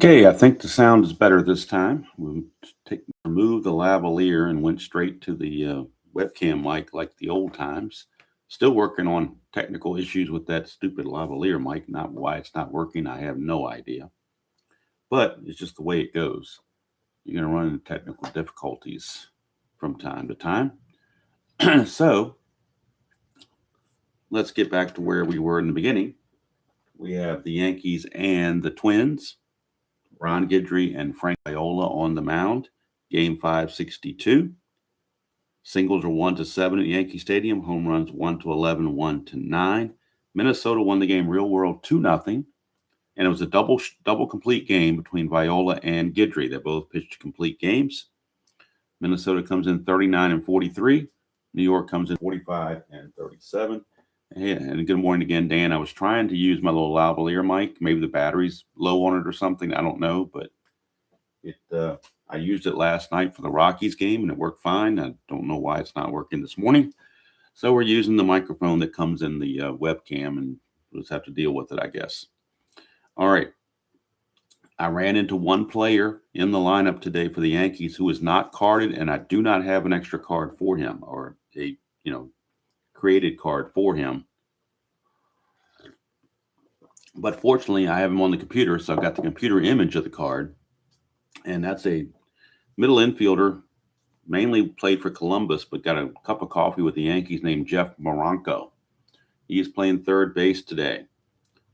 Okay, I think the sound is better this time. Removed the lavalier and went straight to the webcam mic like the old times. Still working on technical issues with that stupid lavalier mic. Not why it's not working, I have no idea. But it's just the way it goes. You're going to run into technical difficulties from time to time. So let's get back to where we were in the beginning. We have the Yankees and the Twins. Ron Guidry and Frank Viola on the mound. Game 562. Singles are 1-7 at Yankee Stadium. Home runs 1-11, 1-9. Minnesota won the game real world 2-0. And it was a double complete game between Viola and Guidry. They both pitched complete games. Minnesota comes in 39 and 43. New York comes in 45 and 37. And good morning again, Dan. I was trying to use my little lavalier mic. Maybe the battery's low on it or something. I don't know, but I used it last night for the Rockies game, and it worked fine. I don't know why it's not working this morning. So we're using the microphone that comes in the webcam, and we'll just have to deal with it, I guess. All right. I ran into one player in the lineup today for the Yankees who is not carded, and I do not have an extra card for him or a, created card for him. But fortunately, I have him on the computer, so I've got the computer image of the card. And that's a middle infielder, mainly played for Columbus, but got a cup of coffee with the Yankees named Jeff Moronco. He is playing third base today.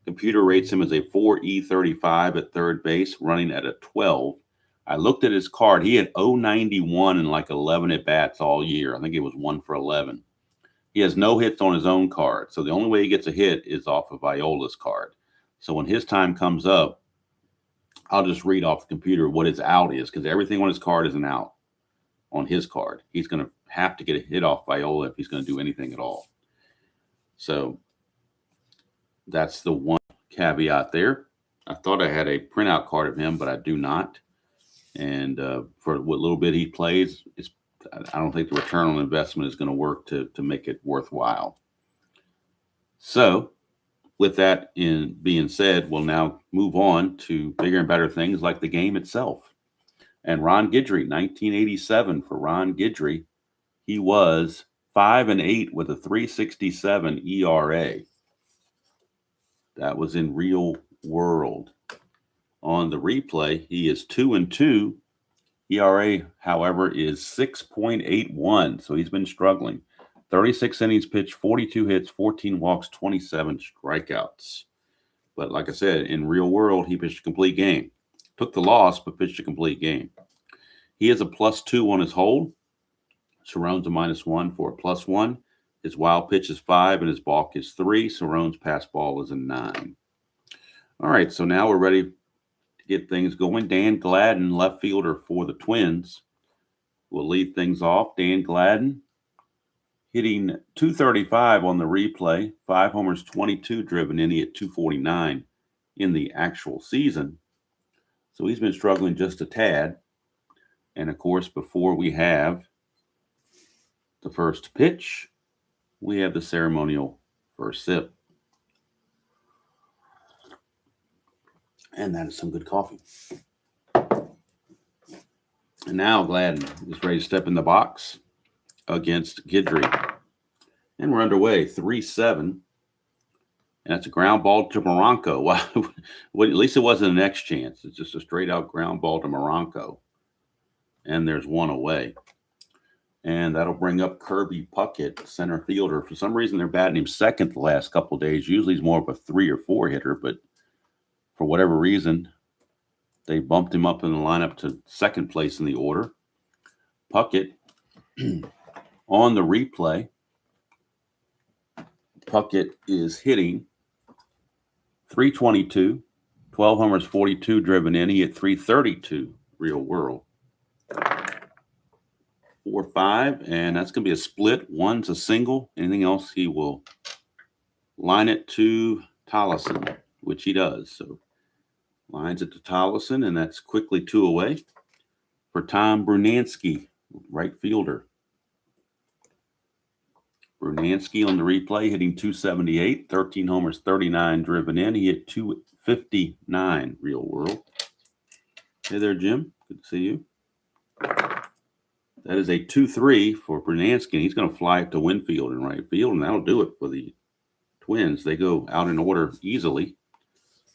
Computer rates him as a 4.35 at third base, running at a 12. I looked at his card. He had 0.91 and like 11 at-bats all year. I think it was 1 for 11. He has no hits on his own card, so the only way he gets a hit is off of Viola's card. So when his time comes up, I'll just read off the computer what his out is, because everything on his card is an out on his card. He's going to have to get a hit off Viola if he's going to do anything at all. So that's the one caveat there. I thought I had a printout card of him, but I do not. And for what little bit he plays, I don't think the return on investment is going to work to make it worthwhile. So with that being said, we'll now move on to bigger and better things like the game itself. And Ron Guidry, 1987 for Ron Guidry, he was 5-8 with a 3.67 ERA. That was in real world. On the replay, he is 2-2. ERA, however, is 6.81. So he's been struggling. 36 innings pitched, 42 hits, 14 walks, 27 strikeouts. But like I said, in real world, he pitched a complete game. Took the loss, but pitched a complete game. He is a +2 on his hold. Cerrone's a -1 for a +1. His wild pitch is 5 and his balk is 3. Cerrone's pass ball is a 9. All right, so now we're ready to get things going. Dan Gladden, left fielder for the Twins, will lead things off. Dan Gladden hitting .235 on the replay, 5 homers, 22 driven in. He hit .249 in the actual season. So he's been struggling just a tad. And of course, before we have the first pitch, we have the ceremonial first sip. And that is some good coffee. And now Gladden is ready to step in the box against Guidry. And we're underway, 3-7. And that's a ground ball to Moronco. Wow. At least it wasn't an X chance. It's just a straight out ground ball to Moronco. And there's one away. And that'll bring up Kirby Puckett, center fielder. For some reason, they're batting him second the last couple of days. Usually he's more of a 3 or 4 hitter, but for whatever reason, they bumped him up in the lineup to second place in the order. Puckett, on the replay, Puckett is hitting .322, 12 homers, 42 driven in. He hit .332 real world. 4-5, and that's going to be a split. One's a single. Anything else, he will line it to Tollison, which he does. So lines it to Tollison, and that's quickly 2 away for Tom Brunansky, right fielder. Brunansky on the replay hitting .278, 13 homers, 39 driven in. He hit .259 real world. Hey there, Jim. Good to see you. That is a 2-3 for Bernansky. He's going to fly it to Winfield in right field, and that'll do it for the Twins. They go out in order easily.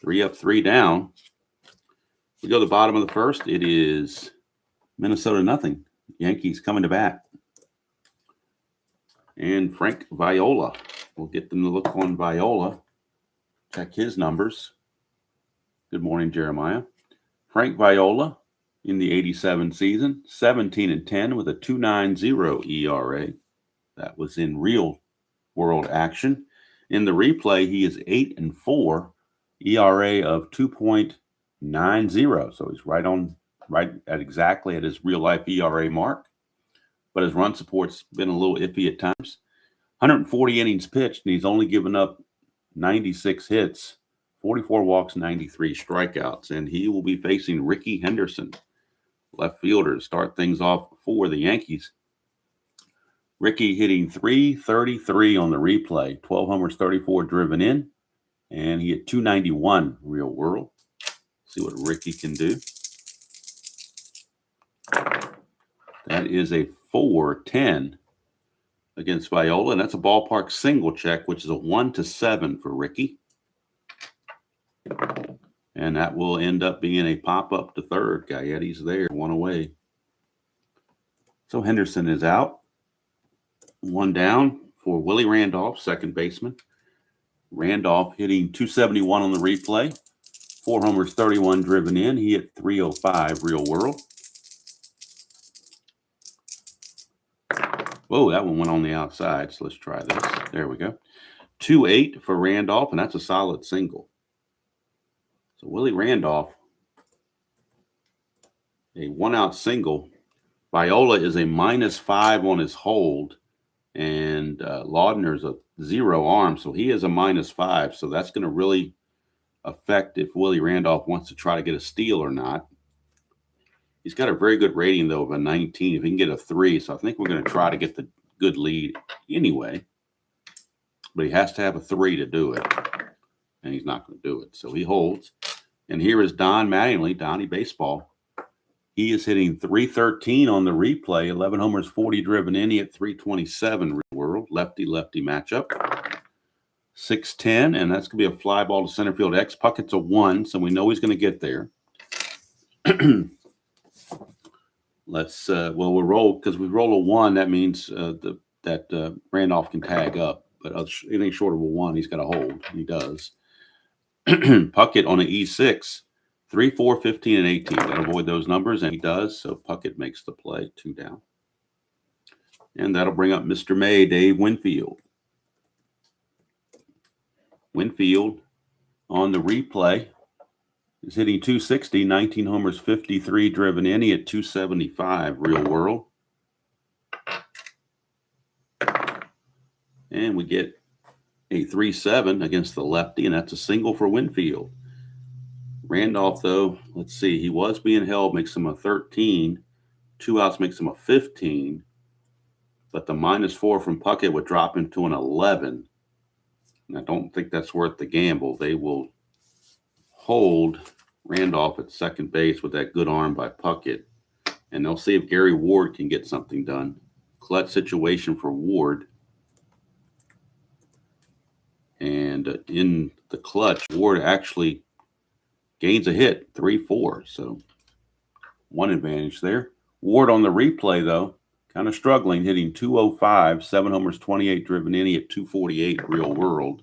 3 up, 3 down. We go to the bottom of the first. It is Minnesota nothing. Yankees coming to bat. And Frank Viola. We'll get them to look on Viola. Check his numbers. Good morning, Jeremiah. Frank Viola in the 87 season, 17-10 with a 2.90 ERA. That was in real world action. In the replay, he is 8-4, ERA of 2.90. So he's right at exactly at his real life ERA mark. But his run support's been a little iffy at times. 140 innings pitched, and he's only given up 96 hits, 44 walks, 93 strikeouts. And he will be facing Ricky Henderson, left fielder, to start things off for the Yankees. Ricky hitting .333 on the replay, 12 homers, 34 driven in, and he hit .291 real world. See what Ricky can do. That is a 4-10 against Viola, and that's a ballpark single check, which is a 1-7 for Ricky. And that will end up being a pop-up to third. Gaetti's there, 1 away. So Henderson is out. 1 down for Willie Randolph, second baseman. Randolph hitting .271 on the replay. 4 homers, 31 driven in. He hit .305 real world. Whoa, that one went on the outside, so let's try this. There we go. 2-8 for Randolph, and that's a solid single. So Willie Randolph, a 1-out single. Viola is a -5 on his hold, and Laudner's a 0 arm, so he is a -5. So that's going to really affect if Willie Randolph wants to try to get a steal or not. He's got a very good rating, though, of a 19. If he can get a 3, so I think we're going to try to get the good lead anyway. But he has to have a 3 to do it, and he's not going to do it. So he holds. And here is Don Mattingly, Donnie Baseball. He is hitting .313 on the replay, 11 homers, 40 driven in. He hit .327 real world, lefty-lefty matchup. 6-10, and that's going to be a fly ball to center field. X Puckett's a 1, so we know he's going to get there. Let's we'll roll, because we roll a 1. That means that Randolph can tag up, but anything short of a 1, he's got to hold. He does. Puckett on an E6, 3, 4, 15, and 18. Got to avoid those numbers, and he does. So Puckett makes the play, 2 down, and that'll bring up Mr. May, Dave Winfield. Winfield on the replay is hitting .260, 19 homers, 53 driven in. He at .275 real world. And we get a 3-7 against the lefty, and that's a single for Winfield. Randolph, though, let's see, he was being held, makes him a 13. 2 outs makes him a 15. But the -4 from Puckett would drop him to an 11. And I don't think that's worth the gamble. They will hold Randolph at second base with that good arm by Puckett. And they'll see if Gary Ward can get something done. Clutch situation for Ward. And in the clutch, Ward actually gains a hit, 3-4. So 1 advantage there. Ward on the replay, though, kind of struggling, hitting .205, 7 homers, 28 driven in. He at .248 real world.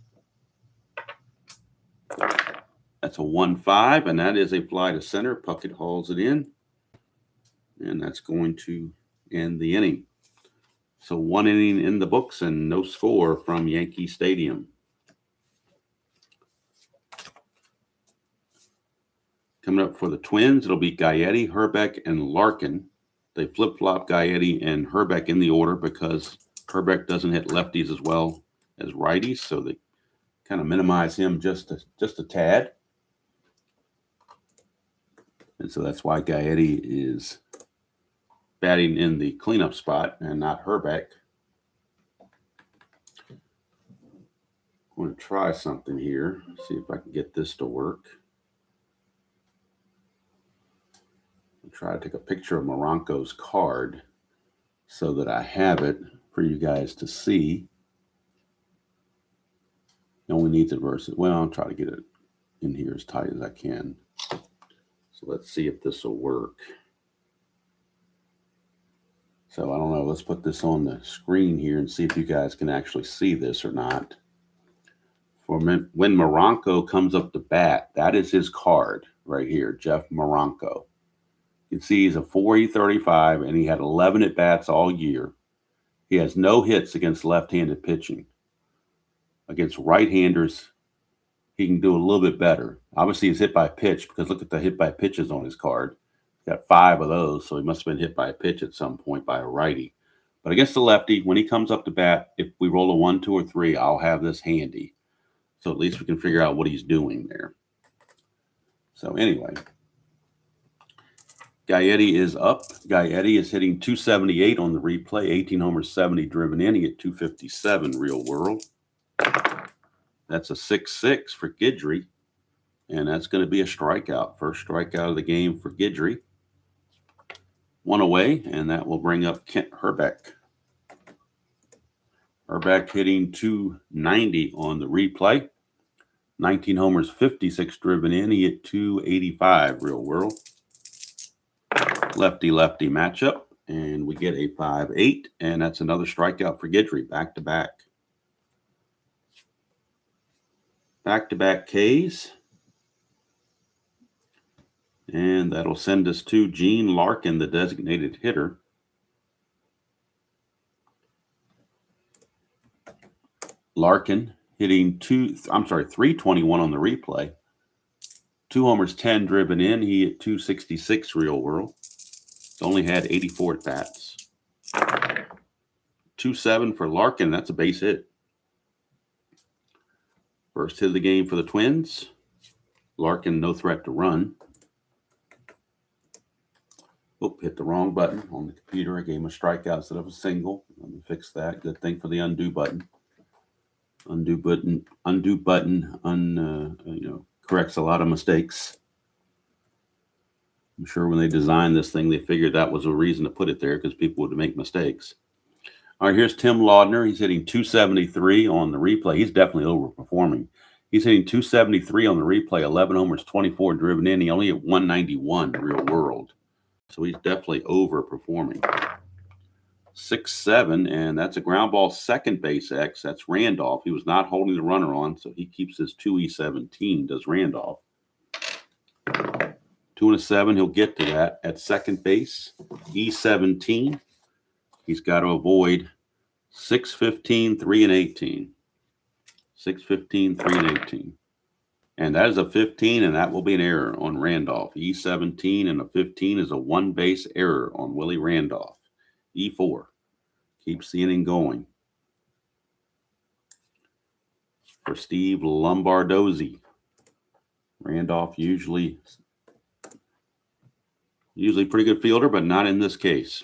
That's a 1-5, and that is a fly to center. Puckett hauls it in, and that's going to end the inning. So 1 inning in the books and no score from Yankee Stadium. Coming up for the Twins, it'll be Gaetti, Hrbek, and Larkin. They flip-flop Gaetti and Hrbek in the order because Hrbek doesn't hit lefties as well as righties, so they kind of minimize him just a tad. And so that's why Gaetti is batting in the cleanup spot and not Hrbek. I'm going to try something here, see if I can get this to work. try to take a picture of Moronco's card so that I have it for you guys to see. No one needs it versus. Well, I'll try to get it in here as tight as I can. So let's see if this will work. So I don't know. Let's put this on the screen here and see if you guys can actually see this or not. For when Moronco comes up to bat, that is his card right here, Jeff Moronco. You can see he's a 4.35, and he had 11 at-bats all year. He has no hits against left-handed pitching. Against right-handers, he can do a little bit better. Obviously, he's hit by pitch because look at the hit by pitches on his card. He's got 5 of those, so he must have been hit by a pitch at some point by a righty. But against the lefty, when he comes up to bat, if we roll a 1, 2, or 3, I'll have this handy. So at least we can figure out what he's doing there. So anyway, Guidry is up. Guidry is hitting 278 on the replay, 18 homers, 70 driven in. He hit 257 real world. That's a 6-6 for Guidry, and that's going to be a strikeout. First strikeout of the game for Guidry. 1 away, and that will bring up Kent Hrbek. Hrbek hitting 290 on the replay. 19 homers, 56 driven in. He hit 285 real world. Lefty-lefty matchup, and we get a 5-8, and that's another strikeout for Guidry, back-to-back. Back-to-back Ks. And that'll send us to Gene Larkin, the designated hitter. Larkin hitting 321 on the replay. 2 homers, 10 driven in. He hit 266 real world. Only had 84 at-bats. 2-7 for Larkin. That's a base hit. First hit of the game for the Twins. Larkin, no threat to run. Oh, hit the wrong button on the computer. I gave him a strikeout instead of a single. Let me fix that. Good thing for the undo button. Undo button corrects a lot of mistakes. I'm sure when they designed this thing, they figured that was a reason to put it there because people would make mistakes. All right, here's Tim Laudner. He's hitting 273 on the replay. He's definitely overperforming. He's hitting 273 on the replay, 11 homers, 24 driven in. He only hit 191 real world. So he's definitely overperforming. 6-7, and that's a ground ball second base X. That's Randolph. He was not holding the runner on, so he keeps his 2E17, does Randolph. 2-7, he'll get to that at second base. E17, he's got to avoid 6-15, 3-18. 6-15, 3-18. And that is a 15, and that will be an error on Randolph. E17 and a 15 is a one-base error on Willie Randolph. E4. Keeps the inning going. For Steve Lombardozzi. Randolph usually pretty good fielder, but not in this case.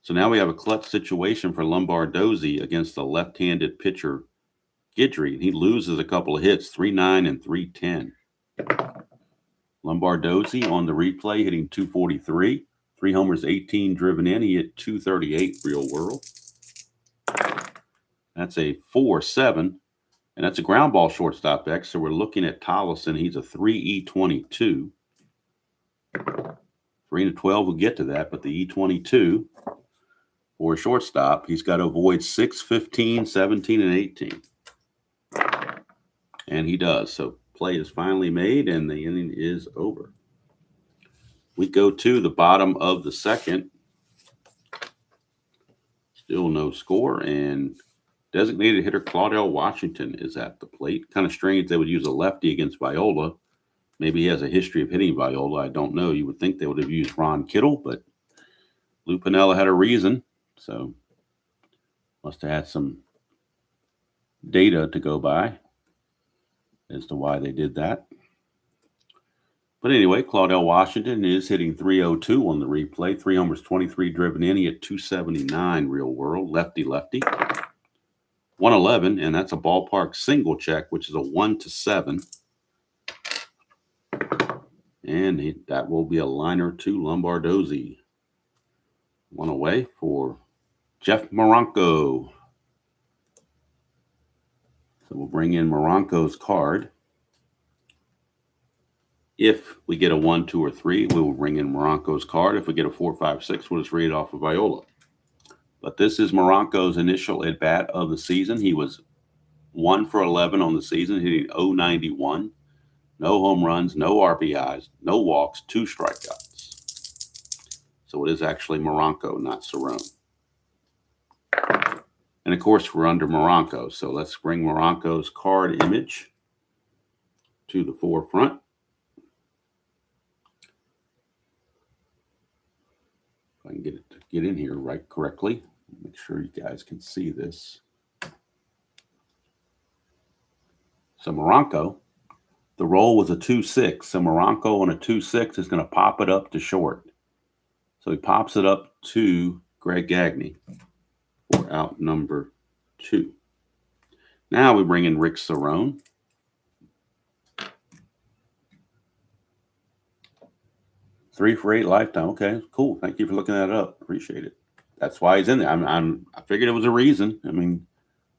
So now we have a clutch situation for Lombardozzi against the left-handed pitcher Guidry. He loses a couple of hits, 3-9 and 3-10. Lombardozzi on the replay hitting 243. 3 homers, 18 driven in. He hit 238 real world. That's a 4-7, and that's a ground ball shortstop X. So we're looking at Tollison. He's a 3E22. 3-12 will get to that, but the E22 for a shortstop, he's got to avoid 6, 15, 17, and 18. And he does. So play is finally made, and the inning is over. We go to the bottom of the second. Still no score, and designated hitter Claudell Washington is at the plate. Kind of strange they would use a lefty against Viola. Maybe he has a history of hitting Viola. I don't know. You would think they would have used Ron Kittle, but Lou Piniella had a reason. So must have had some data to go by as to why they did that. But anyway, Claudell Washington is hitting 302 on the replay. 3 homers, 23 driven in. He hit 279 real world. Lefty-lefty. 111, and that's a ballpark single check, which is a 1-7. And that will be a liner to Lombardozzi. One away for Jeff Moronco. So we'll bring in Moronco's card. If we get a 1, 2, or 3, we will bring in Moronco's card. If we get a 4, 5, 6, we'll just read it off of Viola. But this is Moronco's initial at-bat of the season. He was 1 for 11 on the season, hitting .091. No home runs, no RBIs, no walks, 2 strikeouts. So it is actually Moronco, not Cerrone. And of course, we're under Moronco. So let's bring Moronco's card image to the forefront. If I can get it to get in here right correctly. Make sure you guys can see this. So Moronco, the roll was a 2-6. So Moronco on a 2-6 is going to pop it up to short. So he pops it up to Greg Gagne for out number 2. Now we bring in Rick Cerrone. Three for 8 lifetime. Okay, cool. Thank you for looking that up. Appreciate it. That's why he's in there. I figured it was a reason. I mean,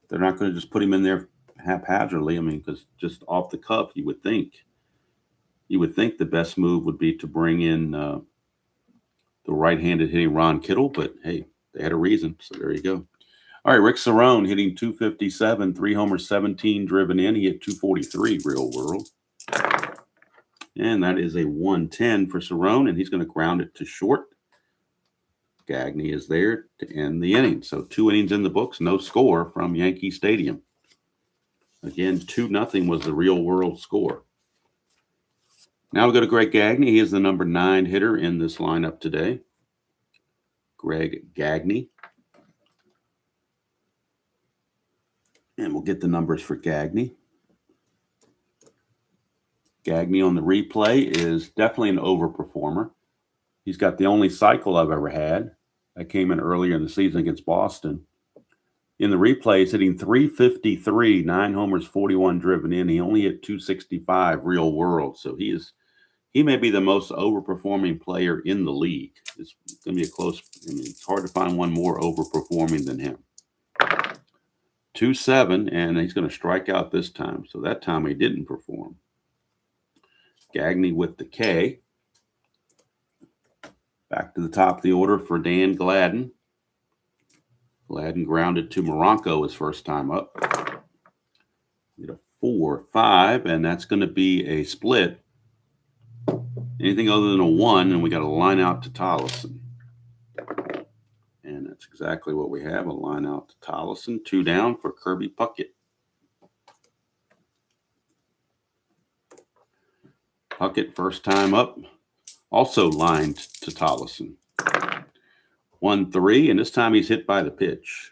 they're not going to just put him in there haphazardly. I mean, because just off the cuff, you would think the best move would be to bring in the right-handed hitting Ron Kittle. But hey, they had a reason. So there you go. All right, Rick Cerrone hitting .257, 3 homers, 17 driven in. He hit .243 real world. And that is a 110 for Cerrone, and he's going to ground it to short. Gagne is there to end the inning. So 2 innings in the books, no score from Yankee Stadium. Again, 2-0 was the real world score. Now we go to Greg Gagne. He is the number 9 hitter in this lineup today. Greg Gagne. And we'll get the numbers for Gagne. Gagne on the replay is definitely an overperformer. He's got the only cycle I've ever had. That came in earlier in the season against Boston. In the replay, he's hitting .353, 9 homers, 41 driven in. He only hit .265 real world. So he may be the most overperforming player in the league. It's going to be a close. I mean, it's hard to find one more overperforming than him. 2-7, and he's going to strike out this time. So that time he didn't perform. Gagne with the K. Back to the top of the order for Dan Gladden. Gladden grounded to Moronco his first time up. Get a 4-5, and that's going to be a split. Anything other than a 1, and we got a line out to Tollison. And that's exactly what we have, a line out to Tollison. 2 down for Kirby Puckett. Puckett, first time up, also lined to Tollison. 1-3, and this time he's hit by the pitch.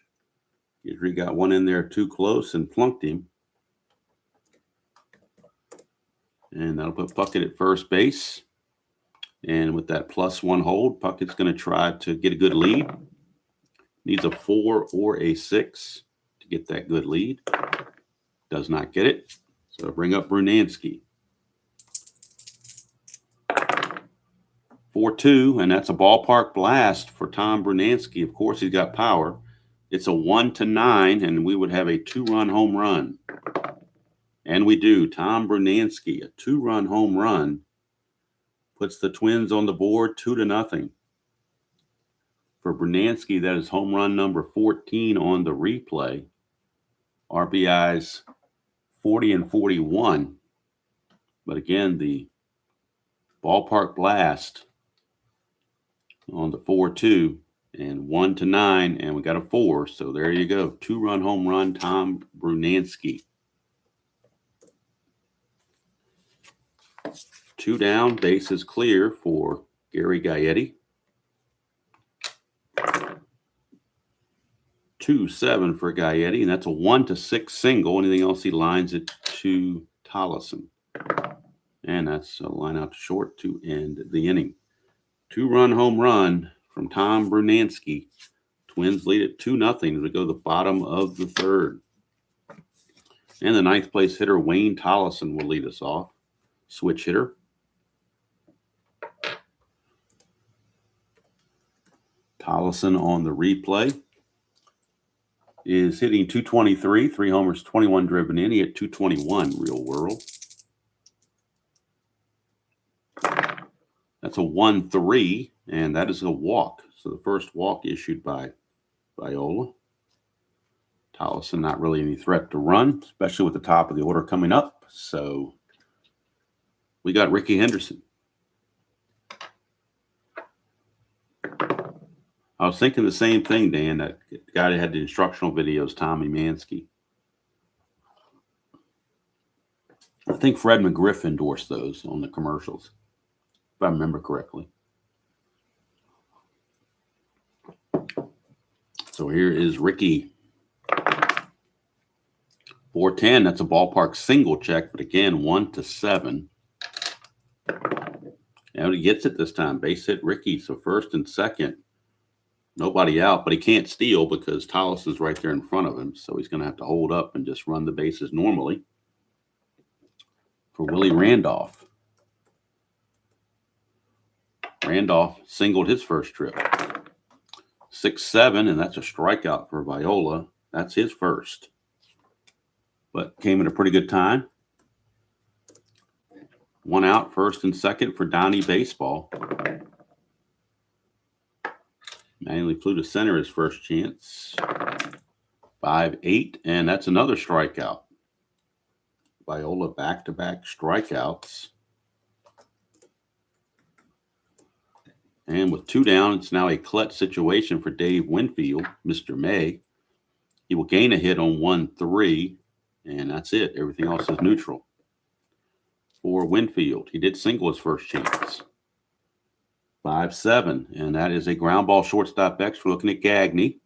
Guidry got one in there too close and plunked him. And that'll put Puckett at first base. And with that +1 hold, Puckett's going to try to get a good lead. Needs a 4 or a 6 to get that good lead. Does not get it. So bring up Brunansky. 4-2, and that's a ballpark blast for Tom Brunansky. Of course, he's got power. It's a 1-9, and we would have a 2-run home run. And we do. Tom Brunansky, a 2-run home run, puts the Twins on the board 2-0. For Brunansky, that is home run number 14 on the replay. RBIs 40 and 41. But again, the ballpark blast on the 4-2 and 1-9, and we got a 4. So there you go. 2-run home run, Tom Brunansky. 2 down, base is clear for Gary Gaetti. 2-7 for Gaetti, and that's a 1-6 single. Anything else, he lines it to Tollison. And that's a line out to short to end the inning. 2-run home run from Tom Brunansky. Twins lead it 2-0 as we go to the bottom of the 3rd. And the 9th place hitter, Wayne Tollison, will lead us off. Switch hitter. Tollison on the replay is hitting 223, 3 homers, 21 driven in. He hit 221 real world. That's a 1-3, and that is a walk. So the first walk issued by Viola. Tollison not really any threat to run, especially with the top of the order coming up. So we got Ricky Henderson. I was thinking the same thing, Dan, that guy that had the instructional videos, Tommy Mansky. I think Fred McGriff endorsed those on the commercials, if I remember correctly. So here is Ricky. 410, that's a ballpark single check, but again, 1-7. And he gets it this time. Base hit Ricky, so first and second. Nobody out, but he can't steal because Tollison's right there in front of him, so he's going to have to hold up and just run the bases normally for Willie Randolph. Randolph singled his first trip. 6-7, and that's a strikeout for Viola. That's his first. But came at a pretty good time. 1 out, first and second for Donnie Baseball. Manually flew to center his first chance. 5-8, and that's another strikeout. Viola back-to-back strikeouts. And with 2 down, it's now a clutch situation for Dave Winfield, Mr. May. He will gain a hit on 1-3, and that's it. Everything else is neutral. For Winfield, he did single his first chance. 5-7, and that is a ground ball shortstop X. We're looking at Gagne.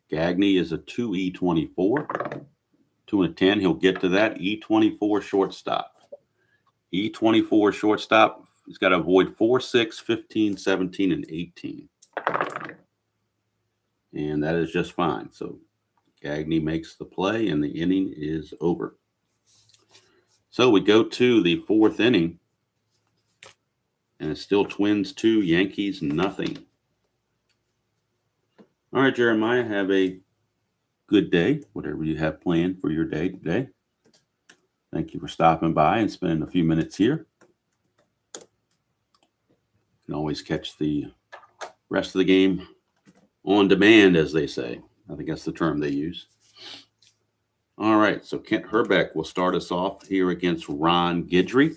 Gagne is a 2E24. 2-10, he'll get to that. E24 shortstop. E24 shortstop, he's got to avoid 4, 6, 15, 17, and 18. And that is just fine. So Gagne makes the play, and the inning is over. So we go to the 4th inning. And it's still Twins 2, Yankees nothing. All right, Jeremiah, have a good day, whatever you have planned for your day today. Thank you for stopping by and spending a few minutes here. You can always catch the rest of the game on demand, as they say. I think that's the term they use. All right, so Kent Herbeck will start us off here against Ron Guidry.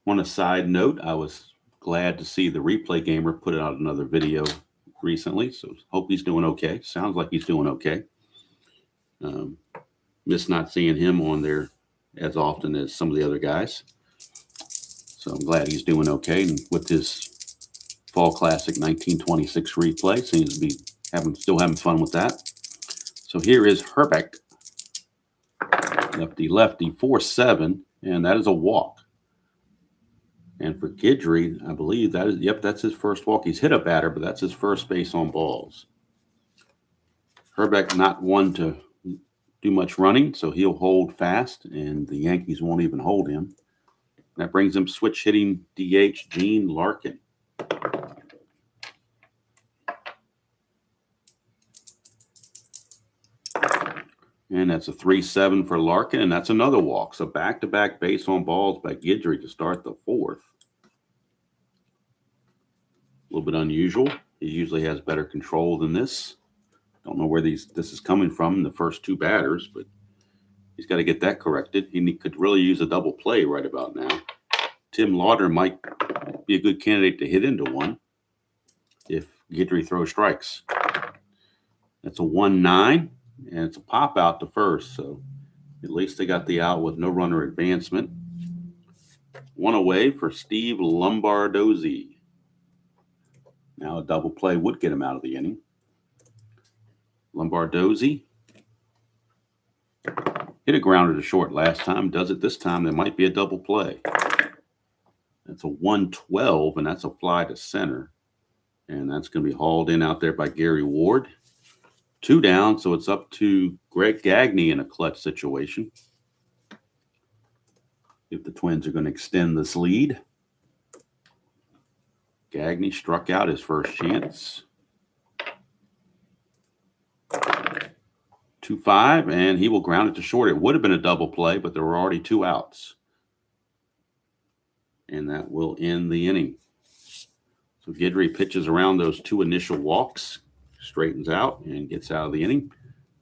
On a side note, I was glad to see the Replay Gamer put out another video recently, so hope he's doing okay. Sounds like he's doing okay. Miss not seeing him on there as often as some of the other guys. So I'm glad he's doing okay. And with his Fall Classic 1926 replay, seems to be still having fun with that. So here is Herbeck. Lefty, 4-7, and that is a walk. And for Guidry, I believe that's his first walk. He's hit a batter, but that's his first base on balls. Herbeck not one to do much running, so he'll hold fast, and the Yankees won't even hold him. That brings him switch hitting DH Gene Larkin. And that's a 3-7 for Larkin, and that's another walk. So back-to-back base on balls by Guidry to start the 4th. A little bit unusual. He usually has better control than this. Don't know where this is coming from in the first 2 batters, but he's got to get that corrected. He could really use a double play right about now. Tim Lauder might be a good candidate to hit into one if Guidry throws strikes. That's a 1-9. And it's a pop out to first, so at least they got the out with no runner advancement. 1 away for Steve Lombardozzi. Now a double play would get him out of the inning. Lombardozzi hit a grounder to short last time. Does it this time? There might be a double play. That's a 1-12, and that's a fly to center. And that's going to be hauled in out there by Gary Ward. 2 down, so it's up to Greg Gagne in a clutch situation. if the Twins are going to extend this lead. Gagne struck out his first chance. 2-5, and he will ground it to short. It would have been a double play, but there were already 2 outs. And that will end the inning. So Guidry pitches around those 2 initial walks, straightens out, and gets out of the inning.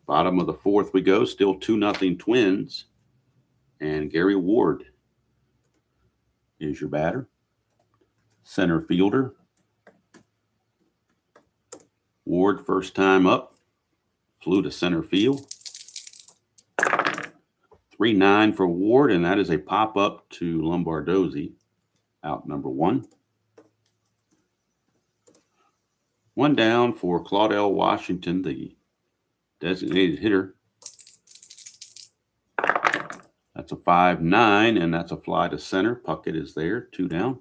Bottom of the 4th we go, still 2-0 Twins. And Gary Ward is your batter. Center fielder. Ward, first time up, flew to center field. 3-9 for Ward, and that is a pop-up to Lombardozzi, out number 1. 1 down for Claudel Washington, the designated hitter. That's a 5-9, and that's a fly to center. Puckett is there, 2 down.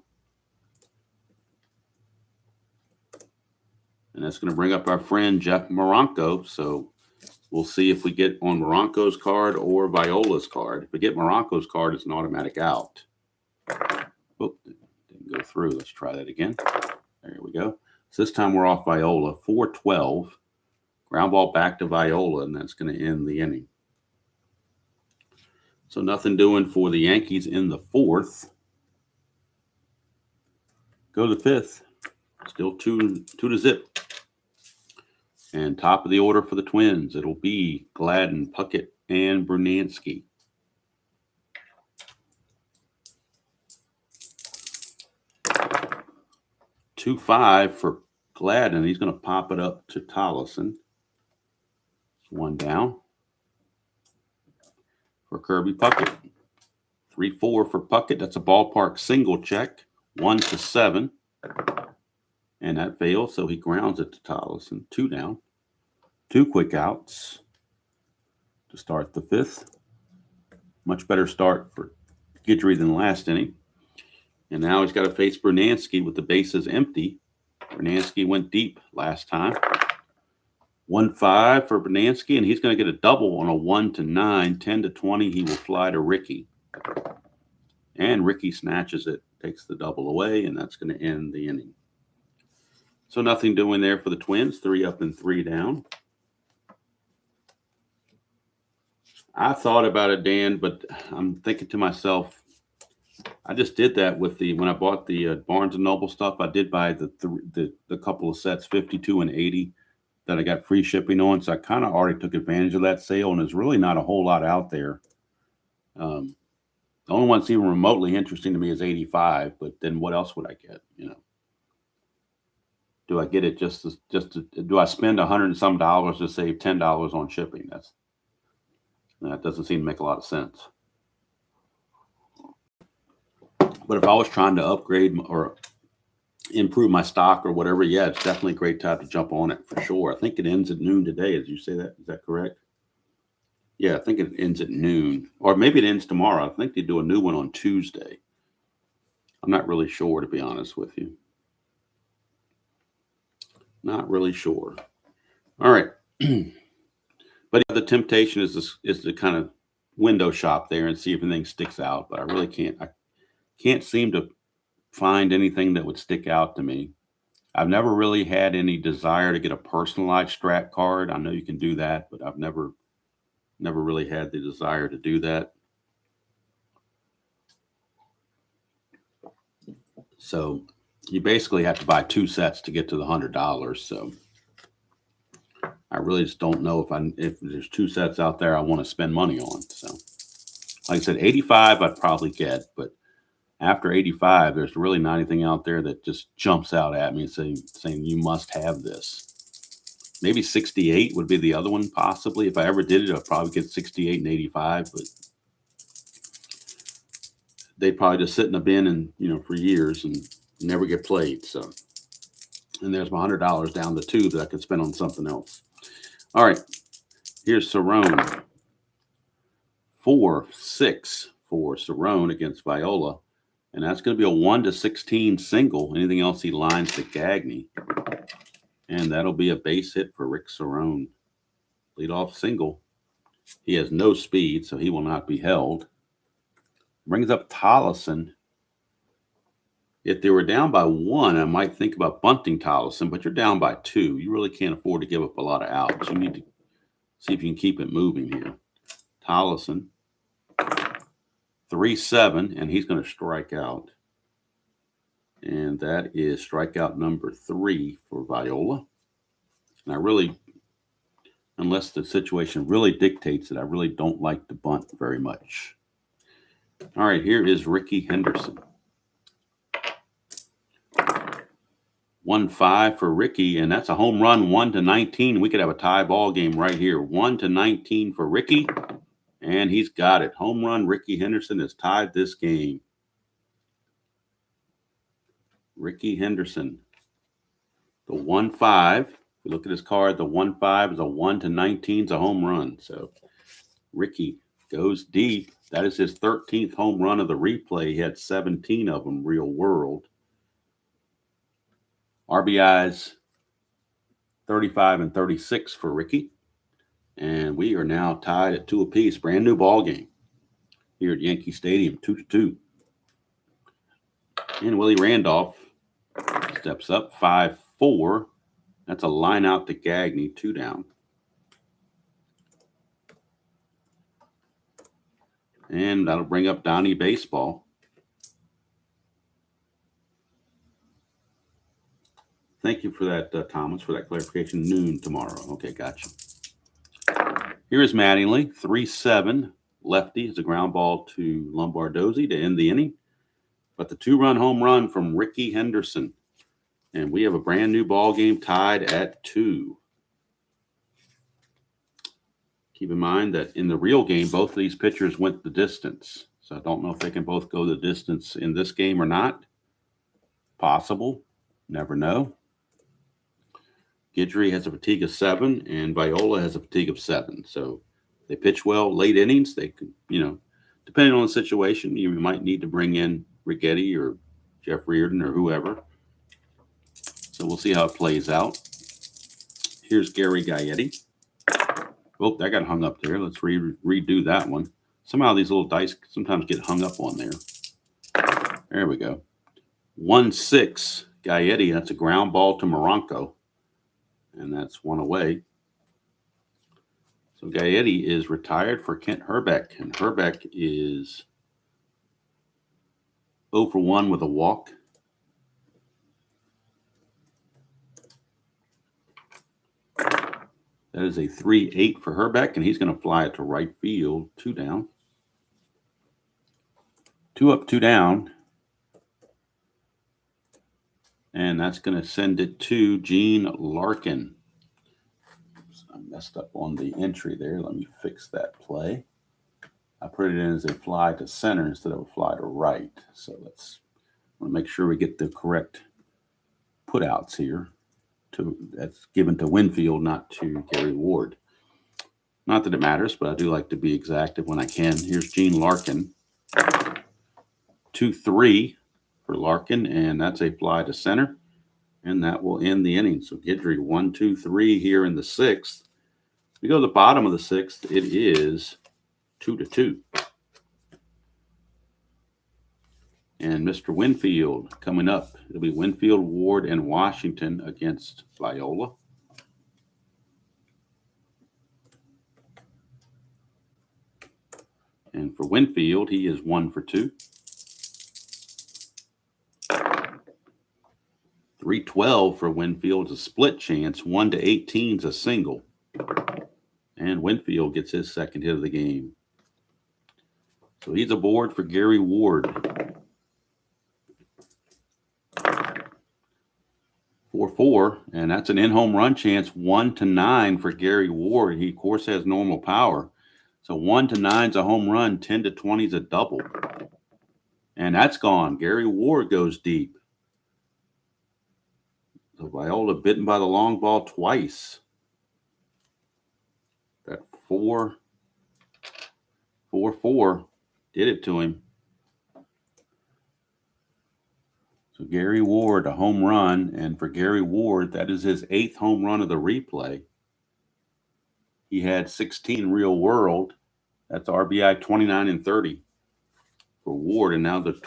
And that's going to bring up our friend Jeff Moronco. So we'll see if we get on Moronco's card or Viola's card. If we get Moronco's card, it's an automatic out. Oh, didn't go through. Let's try that again. There we go. So this time we're off Viola. 4-12. Ground ball back to Viola, and that's going to end the inning. So nothing doing for the Yankees in the 4th. Go to the 5th. Still 2-0. And top of the order for the Twins, it'll be Gladden, Puckett, and Brunansky. $2-5 for Gladden. He's going to pop it up to Tollison. 1 down for Kirby Puckett. 3-4 for Puckett. That's a ballpark single check. 1-7. And that fails, so he grounds it to Tollison. 2 down. 2 quick outs to start the 5th. Much better start for Guidry than last inning. And now he's got to face Brunansky with the bases empty. Brunansky went deep last time. 1-5 for Brunansky, and he's going to get a double on a 1-9. 10-20, he will fly to Ricky. And Ricky snatches it, takes the double away, and that's going to end the inning. So nothing doing there for the Twins. 3 up and 3 down. I thought about it, Dan, but I'm thinking to myself, I just did that with when I bought the Barnes & Noble stuff. I did buy the couple of sets, 52 and 80, that I got free shipping on. So I kind of already took advantage of that sale, and there's really not a whole lot out there. The only one that's even remotely interesting to me is 85, but then what else would I get, Do I get it do I spend $100 and some to save $10 on shipping? That doesn't seem to make a lot of sense. But if I was trying to upgrade or improve my stock or whatever, yeah, it's definitely a great time to jump on it for sure. I think it ends at noon today. Did you say that? Is that correct? Yeah, I think it ends at noon. Or maybe it ends tomorrow. I think they do a new one on Tuesday. I'm not really sure, to be honest with you. Not really sure. All right. But the temptation is to kind of window shop there and see if anything sticks out. But I really can't. I can't seem to find anything that would stick out to me. I've never really had any desire to get a personalized Strat card. I know you can do that, but I've never really had the desire to do that. So you basically have to buy 2 sets to get to the $100. So I really just don't know if there's 2 sets out there I want to spend money on. So like I said, 85 I'd probably get, but after 85, there's really not anything out there that just jumps out at me saying you must have this. Maybe 68 would be the other one, possibly. If I ever did it, I'd probably get 68 and 85, but they'd probably just sit in a bin and for years and never get played. So, and there's my $100 down to 2 that I could spend on something else. All right, here's Cerrone. 4-6 for Cerrone against Viola. And that's going to be a 1-16 single. Anything else he lines to Gagne. And that'll be a base hit for Rick Cerrone. Leadoff single. He has no speed, so he will not be held. Brings up Tollison. If they were down by 1, I might think about bunting Tollison, but you're down by 2. You really can't afford to give up a lot of outs. You need to see if you can keep it moving here. Tollison, 3-7, and he's going to strike out. And that is strikeout number 3 for Viola. And I really, unless the situation really dictates it, I really don't like to bunt very much. All right, here is Ricky Henderson. 1-5 for Ricky, and that's a home run, 1-19. We could have a tie ball game right here. 1-19 for Ricky, and he's got it. Home run, Ricky Henderson has tied this game. Ricky Henderson, the 1-5. We look at his card. The 1-5 is a 1-19 is a home run. So Ricky goes deep. That is his 13th home run of the replay. He had 17 of them real world. RBIs 35 and 36 for Ricky. And we are now tied at 2 apiece. Brand new ball game here at Yankee Stadium, 2-2. And Willie Randolph steps up, 5-4. That's a line out to Gagne, 2 down. And that'll bring up O-Matic Baseball. Thank you for that, Thomas, for that clarification. Noon tomorrow. Okay, gotcha. Here is Mattingly, 3-7. Lefty is a ground ball to Lombardozzi to end the inning. But the 2-run home run from Ricky Henderson. And we have a brand new ball game tied at 2. Keep in mind that in the real game, both of these pitchers went the distance. So I don't know if they can both go the distance in this game or not. Possible. Never know. Guidry has a fatigue of 7, and Viola has a fatigue of 7. So they pitch well late innings. They could, depending on the situation, you might need to bring in Rigetti or Jeff Reardon or whoever. So we'll see how it plays out. Here's Gary Gaetti. Oh, that got hung up there. Let's redo that one. Somehow these little dice sometimes get hung up on there. There we go. 1-6, Gaetti. That's a ground ball to Moronco. And that's 1 away. So Gaetti is retired for Kent Herbeck. And Herbeck is 0 for 1 with a walk. That is a 3-8 for Herbeck, and he's going to fly it to right field. 2 down. 2 up, 2 down. And that's going to send it to Gene Larkin. I messed up on the entry there. Let me fix that play. I put it in as a fly to center instead of a fly to right. So let's make sure we get the correct putouts here. That's given to Winfield, not to Gary Ward. Not that it matters, but I do like to be exact when I can. Here's Gene Larkin. 2-3 for Larkin, and that's a fly to center, and that will end the inning. So Guidry 1-2-3 here in the 6th. We go to the bottom of the 6th. It is 2-2. And Mr. Winfield coming up. It'll be Winfield, Ward, and Washington against Viola. And for Winfield, he is 1 for 2. 3-12 for Winfield is a split chance. 1-18 is a single. And Winfield gets his second hit of the game. So he's aboard for Gary Ward. 4-4, and that's an in-home run chance. 1-9 for Gary Ward. He, of course, has normal power. So 1-9 is a home run. 10-20 is a double. And that's gone. Gary Ward goes deep. So Viola bitten by the long ball twice. That 4-4 did it to him. So Gary Ward, a home run. And for Gary Ward, that is his 8th home run of the replay. He had 16 real world. That's RBI 29 and 30. for Ward, and now the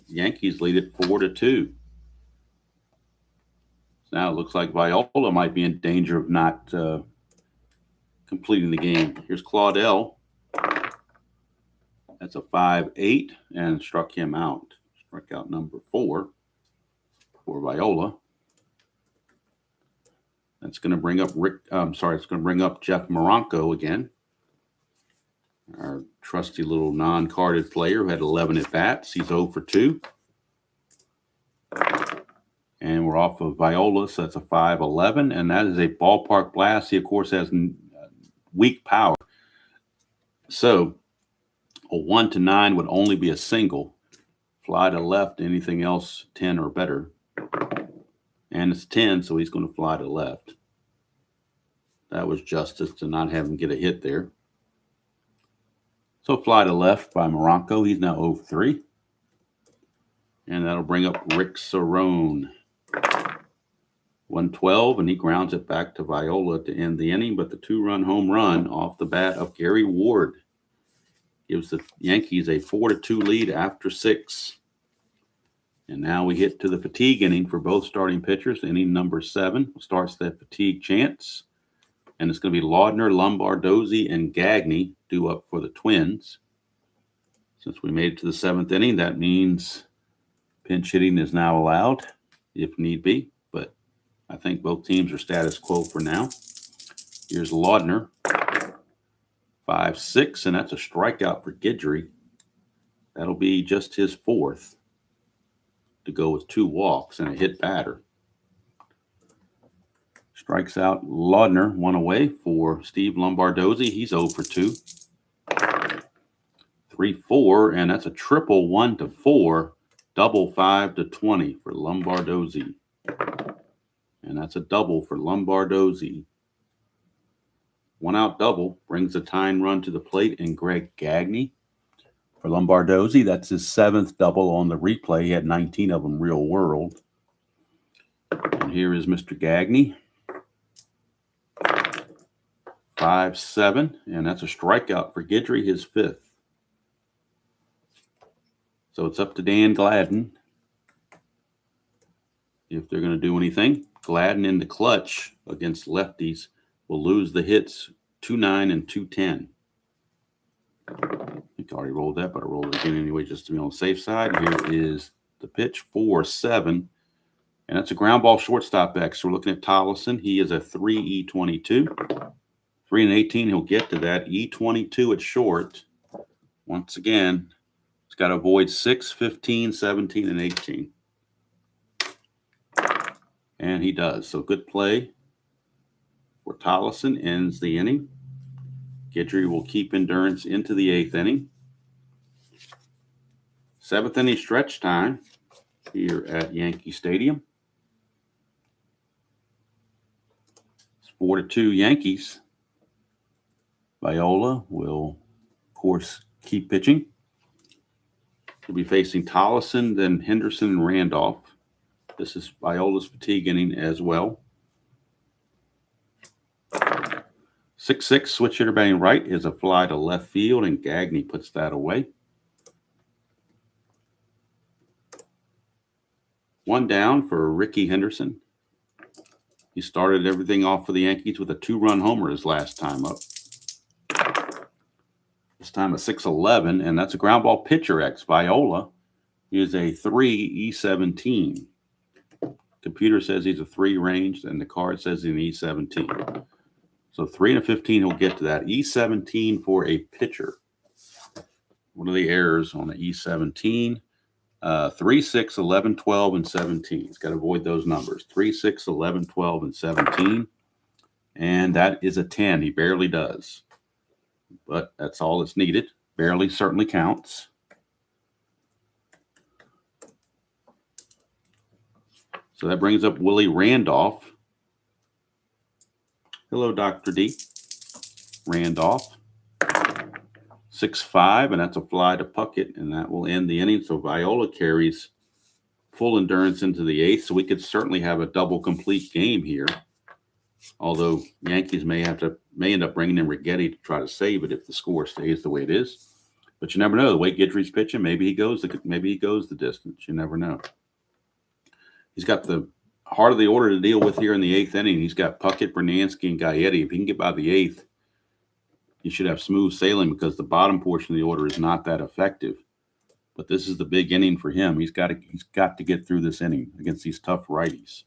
Yankees lead it 4-2. Now it looks like Viola might be in danger of not completing the game. Here's Claudel. That's a 5-8 and struck him out. Struck out number 4 for Viola. That's going to bring up it's going to bring up Jeff Moronco again. Our trusty little non-carded player who had 11 at-bats. He's 0 for 2. And we're off of Viola, so that's a 5-11. And that is a ballpark blast. He, of course, has weak power. So a 1-9 would only be a single. Fly to left, anything else 10 or better. And it's 10, so he's going to fly to left. That was justice to not have him get a hit there. So fly to left by Moronco. He's now 0 for 3. And that'll bring up Rick Cerrone. 112, and he grounds it back to Viola to end the inning. But the 2-run home run off the bat of Gary Ward gives the Yankees a 4-2 lead after 6. And now we hit to the fatigue inning for both starting pitchers. Inning number 7 starts that fatigue chance. And it's going to be Laudner, Lombardozzi, and Gagne due up for the Twins. Since we made it to the 7th inning, that means pinch hitting is now allowed if need be. But I think both teams are status quo for now. Here's Laudner. 5-6, and that's a strikeout for Guidry. That'll be just his 4th to go with 2 walks and a hit batter. Strikes out Laudner, 1 away for Steve Lombardozzi. He's 0 for 2. 3-4, and that's a triple 1-4, double 5-20 for Lombardozzi. And that's a double for Lombardozzi. 1-out double brings the tying run to the plate, and Greg Gagne for Lombardozzi. That's his 7th double on the replay. He had 19 of them real world. And here is Mr. Gagne. 5-7, and that's a strikeout for Guidry, his 5th. So it's up to Dan Gladden if they're going to do anything. Gladden in the clutch against lefties will lose the hits 2-9 and 2-10. I think I already rolled that, but I rolled it again anyway just to be on the safe side. Here is the pitch, 4-7, and that's a ground ball shortstop X. So we're looking at Tollison. He is a 3-E22. 3-18, he'll get to that. E22 at short. Once again, he's got to avoid 6, 15, 17, and 18. And he does. So good play for Tollison. Ends the inning. Guidry will keep endurance into the 8th inning. 7th inning stretch time here at Yankee Stadium. It's 4-2 Yankees. Viola will, of course, keep pitching. He'll be facing Tollison, then Henderson and Randolph. This is Viola's fatigue inning as well. 6-6, switch hitter batting right is a fly to left field, and Gagne puts that away. 1 down for Ricky Henderson. He started everything off for the Yankees with a 2-run homer his last time up. This time a 6-11, and that's a ground ball pitcher X. Viola is a 3-E17. Computer says he's a 3 ranged, and the card says he's an E17. So 3-15, he'll get to that. E17 for a pitcher. What are the errors on the E17? 3, 6, 11, 12, and 17. He's got to avoid those numbers. 3, 6, 11, 12, and 17. And that is a 10. He barely does. But that's all that's needed. Barely certainly counts. So that brings up Willie Randolph. Hello, Dr. D. Randolph. 6-5, and that's a fly to Puckett, and that will end the inning. So Viola carries full endurance into the 8th, so we could certainly have a double complete game here. Although Yankees may end up bringing in Rigetti to try to save it if the score stays the way it is. But you never know. The way Guidry's pitching, maybe he goes the distance. You never know. He's got the heart of the order to deal with here in the 8th inning. He's got Puckett, Bernansky, and Guidry. If he can get by the 8th, he should have smooth sailing because the bottom portion of the order is not that effective. But this is the big inning for him. He's got to get through this inning against these tough righties.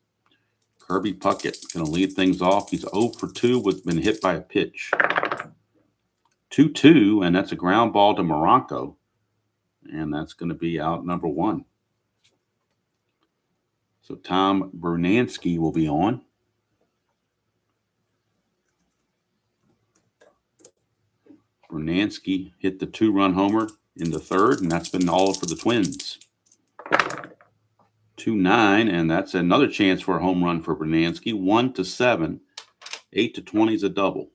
Kirby Puckett going to lead things off. He's 0 for 2 with been hit by a pitch. 2-2, and that's a ground ball to Moronco. And that's going to be out number 1. So Tom Bernansky will be on. Bernansky hit the 2-run homer in the 3rd, and that's been all for the Twins. 2-9, and that's another chance for a home run for Bernansky. 1-7, 8-20 is a double.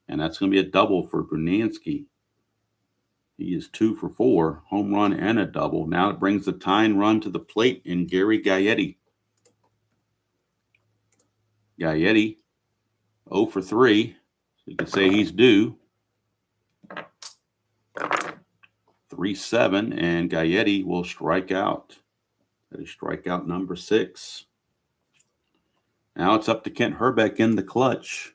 And that's going to be a double for Bernansky. He is 2 for 4, home run and a double. Now it brings the tying run to the plate in Gary Guidry. Guidry, 0 for 3. So you could say he's due. 3-7, and Guidry will strike out. That is strikeout number 6. Now it's up to Kent Hrbek in the clutch.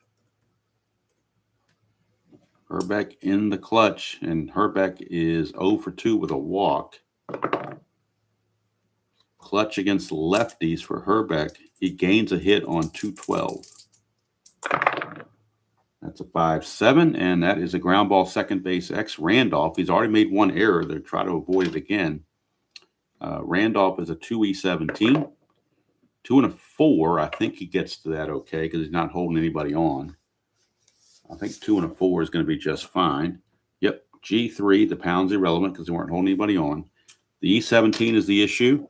Hrbek in the clutch, and Hrbek is 0 for 2 with a walk. Clutch against lefties for Hrbek. He gains a hit on 212. That's a 5-7, and that is a ground ball second base X Randolph. He's already made one error. They'll try to avoid it again. Randolph is a 2E17. 2 and a 4. I think he gets to that okay because he's not holding anybody on. I think 2 and a 4 is going to be just fine. Yep, G3, the pound's irrelevant because they weren't holding anybody on. The E17 is the issue.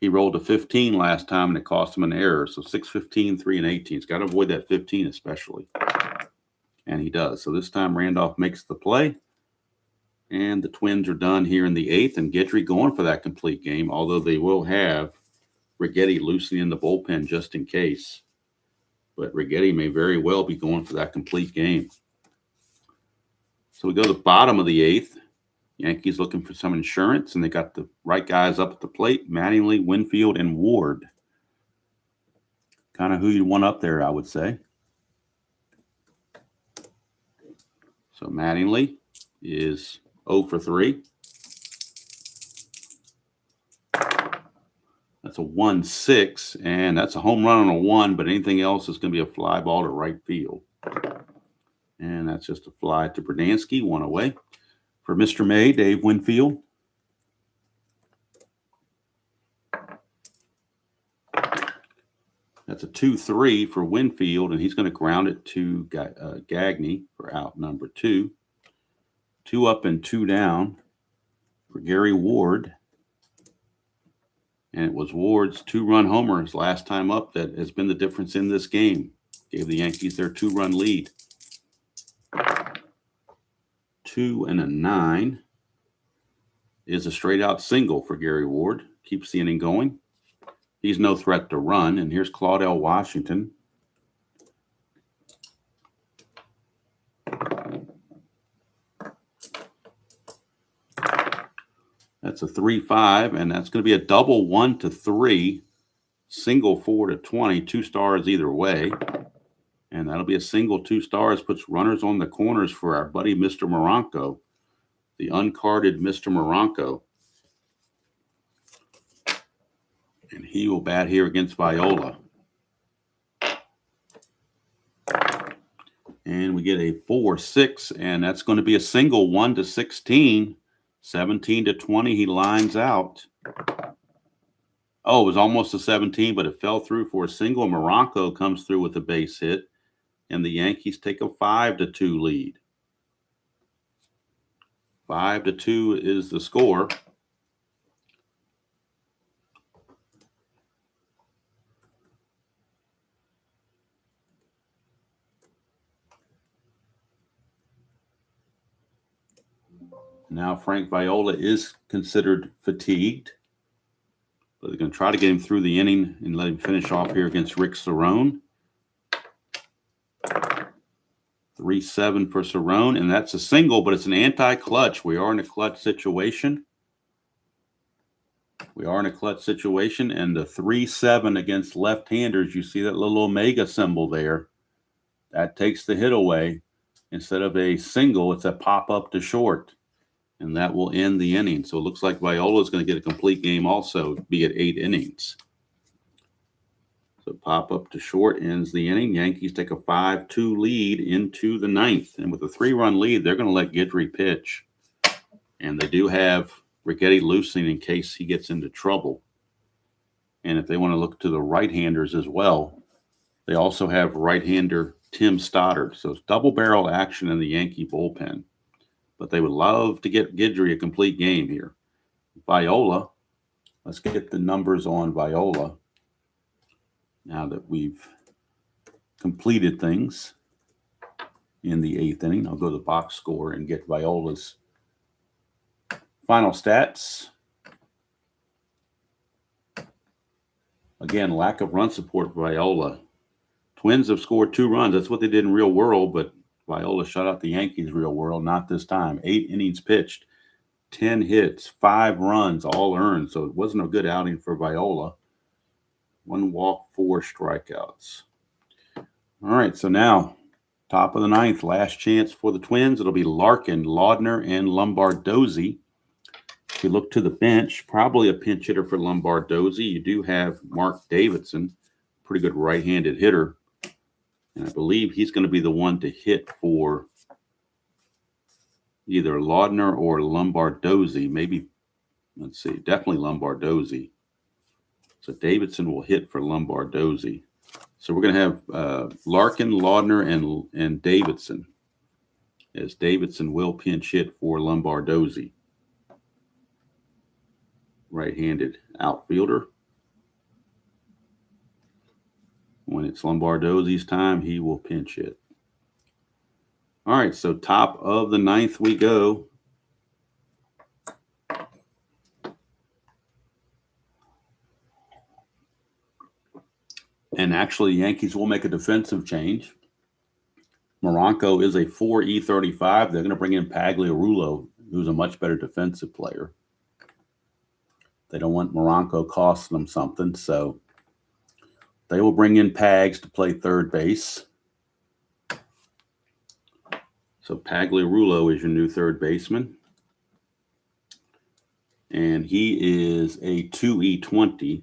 He rolled a 15 last time, and it cost him an error. So 6, 15, 3, and 18. He's got to avoid that 15 especially. And he does. So this time Randolph makes the play. And the Twins are done here in the 8th. And Guidry going for that complete game, although they will have Righetti loosening the bullpen just in case. But Righetti may very well be going for that complete game. So we go to the bottom of the 8th. Yankees looking for some insurance, and they got the right guys up at the plate, Mattingly, Winfield, and Ward. Kind of who you want up there, I would say. So Mattingly is 0 for 3. That's a 1-6, and that's a home run on a 1, but anything else is going to be a fly ball to right field. And that's just a fly to Bernansky, 1 away. For Mr. May, Dave Winfield. That's a 2-3 for Winfield, and he's going to ground it to Gagne for out number 2. 2 up and 2 down for Gary Ward. And it was Ward's 2-run homer his last time up that has been the difference in this game. Gave the Yankees their 2-run lead. 2 and a 9 is a straight-out single for Gary Ward. Keeps the inning going. He's no threat to run. And here's Claudell Washington. That's a 3-5, and that's going to be a double 1-3, single 4-20, 2 stars either way. And that'll be a single 2 stars, puts runners on the corners for our buddy Mr. Moronco, the uncarded Mr. Moronco. And he will bat here against Viola. And we get a 4-6, and that's going to be a single 1-16, 17-20. He lines out. Oh, it was almost a 17, but it fell through for a single. Moronco comes through with a base hit. And the Yankees take a 5-2 lead. 5-2 is the score. Now Frank Viola is considered fatigued. But they're going to try to get him through the inning and let him finish off here against Rick Cerrone. 3-7 for Cerrone, and that's a single, but it's an anti-clutch. We are in a clutch situation. We are in a clutch situation, and the 3-7 against left-handers, you see that little omega symbol there. That takes the hit away. Instead of a single, it's a pop-up to short, and that will end the inning. So it looks like Viola is going to get a complete game also, be at 8 innings. So pop-up to short ends the inning. Yankees take a 5-2 lead into the 9th, and with a 3-run lead, they're going to let Guidry pitch. And they do have Rigetti loosening in case he gets into trouble. And if they want to look to the right-handers as well, they also have right-hander Tim Stoddard. So it's double-barrel action in the Yankee bullpen. But they would love to get Guidry a complete game here. Viola, let's get the numbers on Viola now that we've completed things in the 8th inning. I'll go to the box score and get Viola's final stats. Again, lack of run support for Viola. Twins have scored 2 runs. That's what they did in real world, but Viola shut out the Yankees real world, not this time. 8 innings pitched, 10 hits, 5 runs, all earned. So it wasn't a good outing for Viola. 1 walk, 4 strikeouts. All right, so now, top of the 9th, last chance for the Twins. It'll be Larkin, Laudner, and Lombardozzi. If you look to the bench, probably a pinch hitter for Lombardozzi. You do have Mark Davidson, pretty good right-handed hitter. And I believe he's going to be the one to hit for either Laudner or Lombardozzi. Maybe, let's see, definitely Lombardozzi. So Davidson will hit for Lombardozzi. So we're going to have Larkin, Laudner, and Davidson, as Davidson will pinch hit for Lombardozzi. Right-handed outfielder. When it's Lombardozzi's time, he will pinch hit. All right, so top of the 9th we go. And actually, Yankees will make a defensive change. Moronco is a 4E35. They're going to bring in Pagliarulo, who's a much better defensive player. They don't want Moronco costing them something, so they will bring in Pags to play third base. So Pagliarulo is your new third baseman. And he is a 2E20.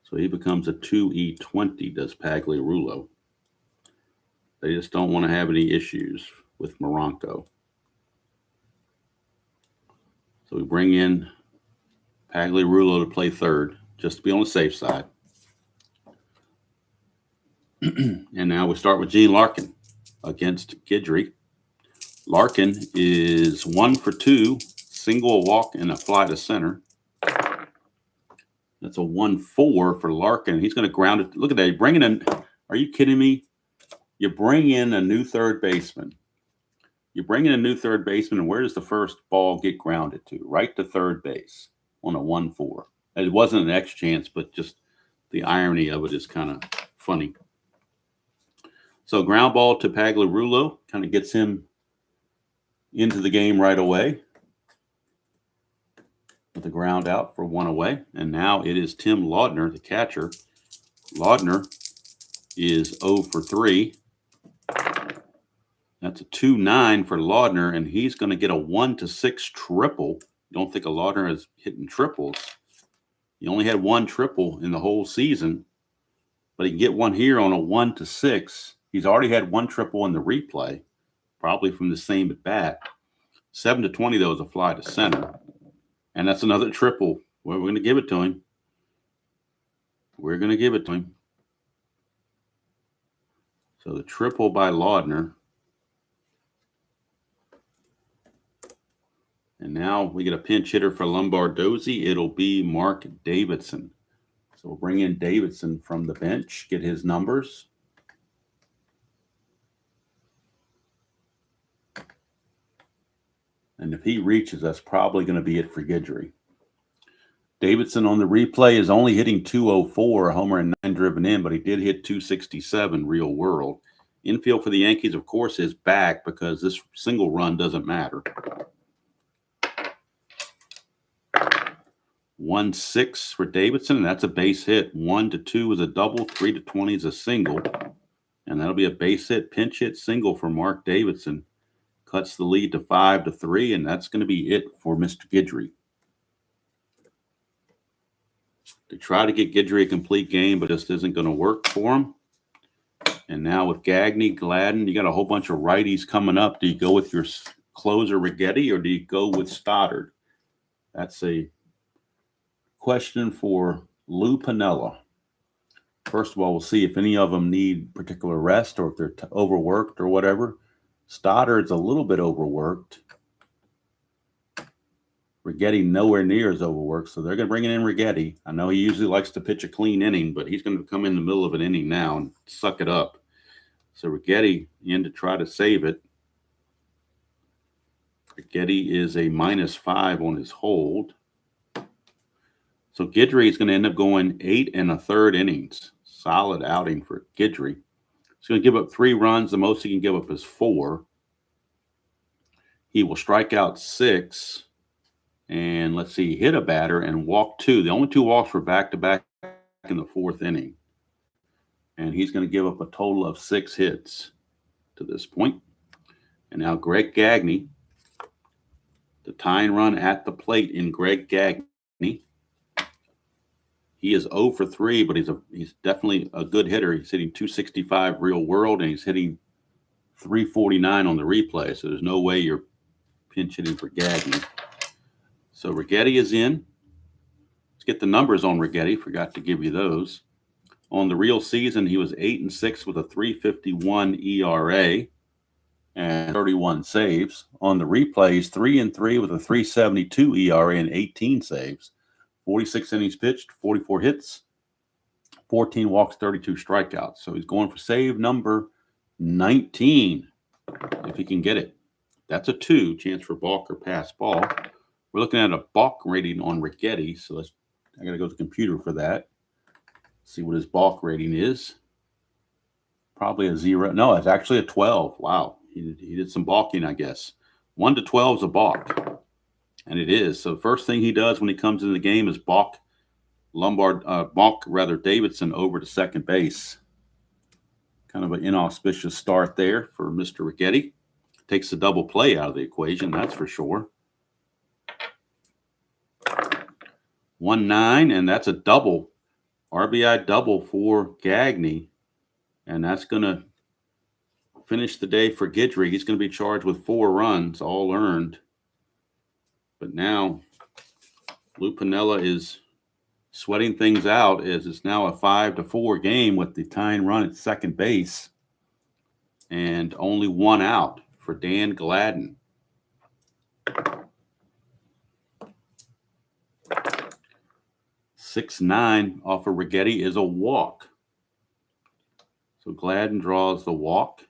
So he becomes a 2E20, does Pagliarulo. They just don't want to have any issues with Moronco. So we bring in Pagliarulo to play third, just to be on the safe side. And now we start with Gene Larkin against Guidry. Larkin is 1 for 2, single, a walk, and a fly to center. That's a 1-4 for Larkin. He's going to ground it. Look at that. You're bringing in, are you kidding me? You bring in a new third baseman. You bring in a new third baseman, and where does the first ball get grounded to? Right to third base on a 1-4. It wasn't an X chance, but just the irony of it is kind of funny. So ground ball to Pagliarulo kind of gets him into the game right away with the ground out for 1 away. And now it is Tim Laudner, the catcher. Laudner is 0 for 3. That's a 2-9 for Laudner, and he's going to get a 1-6 triple. Don't think a Laudner is hitting triples. He only had 1 triple in the whole season, but he can get one here on a 1-6. He's already had 1 triple in the replay, probably from the same at bat. 7-20, though, is a fly to center. And that's another triple. Well, we're going to give it to him. We're going to give it to him. So the triple by Laudner. And now we get a pinch hitter for Lombardozzi. It'll be Mark Davidson. So we'll bring in Davidson from the bench, get his numbers. And if he reaches, that's probably going to be it for Guidry. Davidson on the replay is only hitting 204, a homer and 9 driven in, but he did hit 267 real world. Infield for the Yankees, of course, is back because this single run doesn't matter. 1-6 for Davidson, and that's a base hit. 1-2 is a double. 3-20 is a single. And that'll be a base hit, pinch hit single for Mark Davidson. Cuts the lead to 5-3, and that's going to be it for Mr. Guidry. They try to get Guidry a complete game, but just isn't going to work for him. And now with Gagne, Gladden, you got a whole bunch of righties coming up. Do you go with your closer Righetti, or do you go with Stoddard? That's a question for Lou Piniella. First of all, we'll see if any of them need particular rest or if they're overworked or whatever. Stoddard's a little bit overworked. Righetti nowhere near as overworked, so they're going to bring in Righetti. I know he usually likes to pitch a clean inning, but he's going to come in the middle of an inning now and suck it up. So Righetti in to try to save it. Righetti is a -5 on his hold. So Guidry is going to end up going 8 1/3 innings. Solid outing for Guidry. He's going to give up 3 runs. The most he can give up is 4. He will strike out 6. And let's see, hit a batter and walk 2. The only 2 walks were back-to-back in the 4th inning. And he's going to give up a total of 6 hits to this point. And now Greg Gagne, the tying run at the plate in Greg Gagne. He is 0 for 3, but he's definitely a good hitter. He's hitting .265 real world, and he's hitting .349 on the replay. So there's no way you're pinch hitting for Gagne. So Righetti is in. Let's get the numbers on Righetti. Forgot to give you those. On the real season, he was 8-6 with a .351 ERA and 31 saves. On the replays, 3-3 with a .372 ERA and 18 saves. 46 innings pitched, 44 hits, 14 walks, 32 strikeouts. So he's going for save number 19 if he can get it. That's a 2, chance for balk or pass ball. We're looking at a balk rating on Righetti, so I got to go to the computer for that. See what his balk rating is. Probably a 0. No, it's actually a 12. Wow, he did some balking, I guess. 1 to 12 is a balk. And it is. So the first thing he does when he comes into the game is balk Davidson over to second base. Kind of an inauspicious start there for Mr. Righetti. Takes the double play out of the equation, that's for sure. 1-9, and that's a double. RBI double for Gagne. And that's going to finish the day for Guidry. He's going to be charged with 4 runs, all earned. But now Lou Piniella is sweating things out as it's now a 5-4 game with the tying run at second base and only 1 out for Dan Gladden. .69 off of Righetti is a walk. So Gladden draws the walk.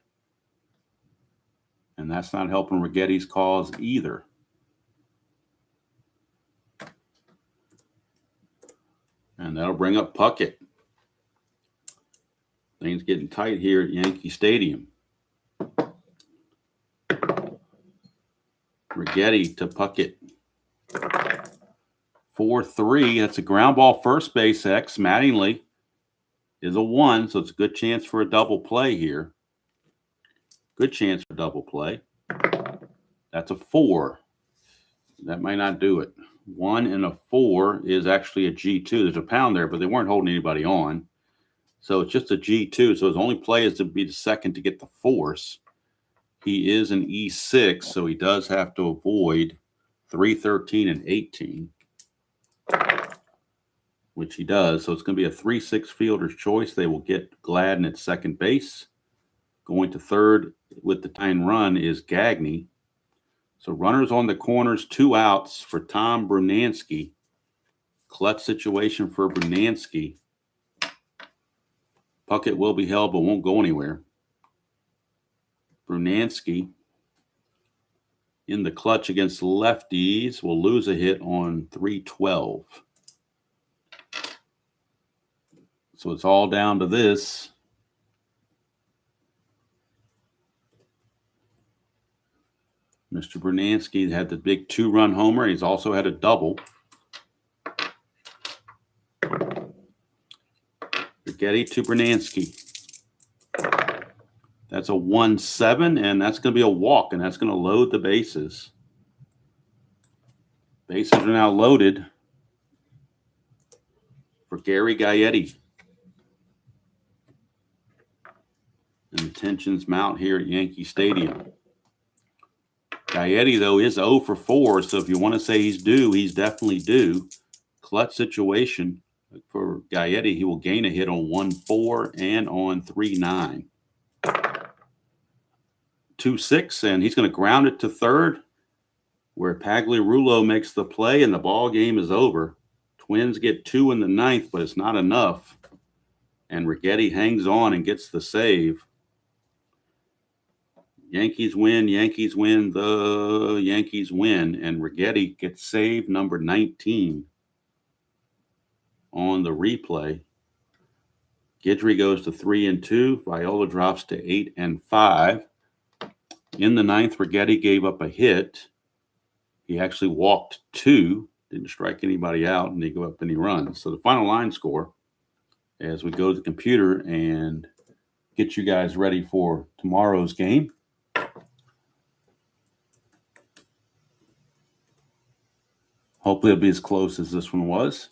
And that's not helping Righetti's cause either. And that'll bring up Puckett. Things getting tight here at Yankee Stadium. Righetti to Puckett. 4-3. That's a ground ball first base X. Mattingly is a 1, so it's a good chance for a double play here. Good chance for double play. That's a 4. That might not do it. 1 and a 4 is actually a G2. There's a pound there, but they weren't holding anybody on. So it's just a G2. So his only play is to be the second to get the force. He is an E6, so he does have to avoid 3, 13, and 18, which he does. So it's going to be a 3-6 fielder's choice. They will get Gladden at second base. Going to third with the tying run is Gagne. So runners on the corners, 2 outs for Tom Brunansky. Clutch situation for Brunansky. Puckett will be held but won't go anywhere. Brunansky in the clutch against lefties will lose a hit on 3-12. So it's all down to this. Mr. Bernansky had the big 2-run homer. He's also had a double. Rigetti to Bernansky. That's a 1-7, and that's going to be a walk, and that's going to load the bases. Bases are now loaded for Gary Guidry. And the tensions mount here at Yankee Stadium. Guidry, though, is 0 for 4, so if you want to say he's due, he's definitely due. Clutch situation for Guidry. He will gain a hit on 1-4 and on 3-9. 2-6, and he's going to ground it to third, where Pagliarulo makes the play, and the ball game is over. Twins get 2 in the 9th, but it's not enough. And Rigetti hangs on and gets the save. Yankees win, the Yankees win, and Rigetti gets save number 19 on the replay. Guidry goes to 3-2. Viola drops to 8-5. In the 9th, Rigetti gave up a hit. He actually walked 2, didn't strike anybody out, and he go up and he runs. So the final line score, as we go to the computer and get you guys ready for tomorrow's game. Hopefully it'll be as close as this one was.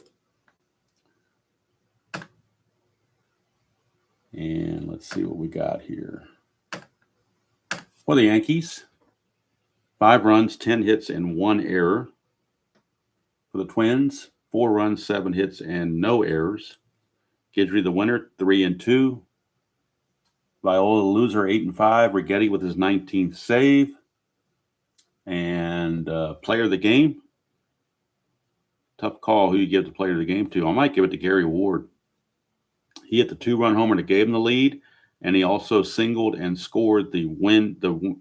And let's see what we got here. For the Yankees, 5 runs, 10 hits, and 1 error. For the Twins, 4 runs, 7 hits, and no errors. Guidry the winner, 3-2. Viola the loser, 8-5. Rigetti with his 19th save. And player of the game. Tough call who you give the player of the game to. I might give it to Gary Ward. He hit the 2-run homer that gave him the lead, and he also singled and scored the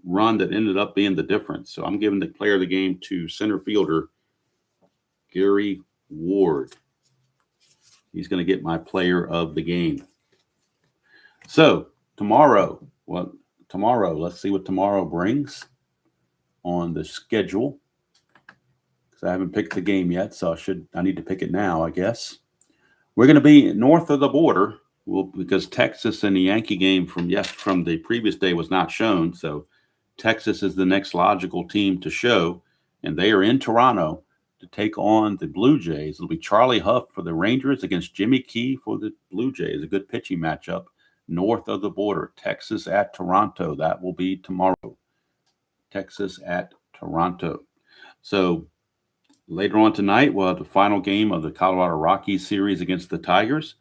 run that ended up being the difference. So I'm giving the player of the game to center fielder Gary Ward. He's going to get my player of the game. So tomorrow, let's see what tomorrow brings on the schedule. I haven't picked the game yet, so I need to pick it now, I guess. We're going to be north of the border because Texas and the Yankee game from the previous day was not shown. So Texas is the next logical team to show, and they are in Toronto to take on the Blue Jays. It'll be Charlie Huff for the Rangers against Jimmy Key for the Blue Jays. A good pitching matchup north of the border. Texas at Toronto. That will be tomorrow. Texas at Toronto. So later on tonight, we'll have the final game of the Colorado Rockies series against the Tigers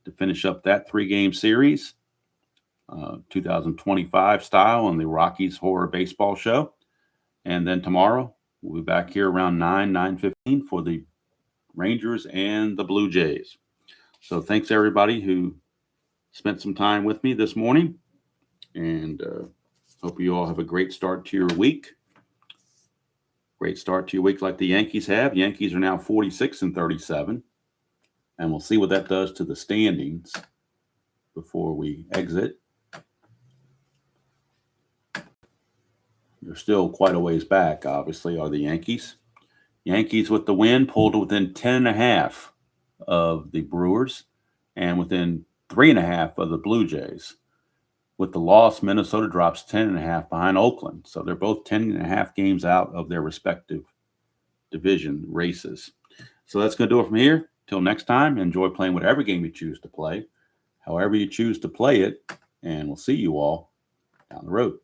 to finish up that 3-game series, 2025 style on the Rockies Horror Baseball Show. And then tomorrow, we'll be back here around 9:15 for the Rangers and the Blue Jays. So thanks, everybody who spent some time with me this morning. And hope you all have a great start to your week. Great start to your week like the Yankees have. Yankees are now 46-37. And we'll see what that does to the standings before we exit. They're still quite a ways back, obviously, are the Yankees. Yankees with the win pulled within 10.5 of the Brewers and within 3.5 of the Blue Jays. With the loss, Minnesota drops 10.5 behind Oakland. So they're both 10.5 games out of their respective division races. So that's going to do it from here. Till next time, enjoy playing whatever game you choose to play, however you choose to play it, and we'll see you all down the road.